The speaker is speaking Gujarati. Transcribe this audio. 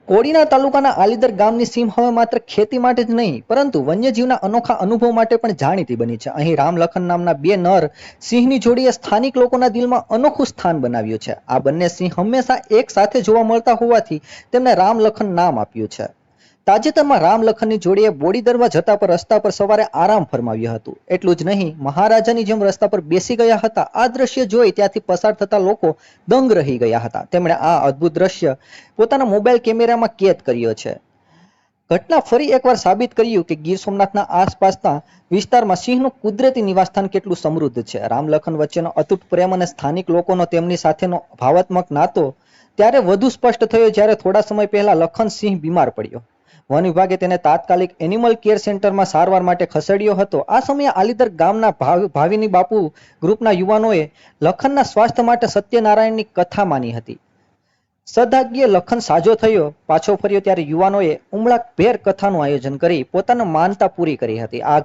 કોડીનાર તાલુકાના આલીદર ગામની સીમ હવે માત્ર ખેતી માટે જ નહીં પરંતુ વન્યજીવના અનોખા અનુભવ માટે પણ જાણીતી બની છે. અહીં રામ લખન નામના બે નર સિંહની જોડીએ સ્થાનિક લોકોના દિલમાં અનોખું સ્થાન બનાવ્યું છે. આ બંને સિંહ હંમેશા એક સાથે જોવા મળતા હોવાથી તેમને રામ લખન નામ આપ્યું છે. તાજેતરમાં રામ લખનની જોડીએ બોડીદરવા જતા પર રસ્તા પર સવારે આરામ ફરમાવ્યું હતું. એટલું જ નહીં, મહારાજાની જેમ રસ્તા પર બેસી ગયા હતા. આ દ્રશ્ય જોઈ ત્યાંથી પસાર થતા લોકો દંગ રહી ગયા હતા. તેમણે આ અદ્ભુત દ્રશ્ય પોતાના મોબાઈલ કેમેરામાં કેદ કર્યો છે. ઘટના ફરી એકવાર સાબિત કર્યું કે ગીર સોમનાથના આસપાસના વિસ્તારમાં સિંહનું કુદરતી નિવાસસ્થાન કેટલું સમૃદ્ધ છે. રામ લખન વચ્ચેનો અતૂટ પ્રેમ અને સ્થાનિક લોકોનો તેમની સાથેનો ભાવાત્મક નાતો ત્યારે વધુ સ્પષ્ટ થયો જ્યારે થોડા સમય પહેલા લખન સિંહ બીમાર પડ્યો. વન વિભાગે તેને તાત્કાલિક એનિમલ કેર સેન્ટરમાં સારવાર માટે ખસેડ્યો હતો. આ સમયે આલીદર ગામના ભાવિની બાપુ ગ્રુપના યુવાનોએ લખનના સ્વાસ્થ્ય માટે સત્યનારાયણની કથા માની હતી. સદભાગ્યે લખન સાજો થયો પાછો ફર્યો ત્યારે યુવાનોએ ઉમળાભેર કથાનું આયોજન કરી પોતાની માનતા પૂરી કરી હતી. આ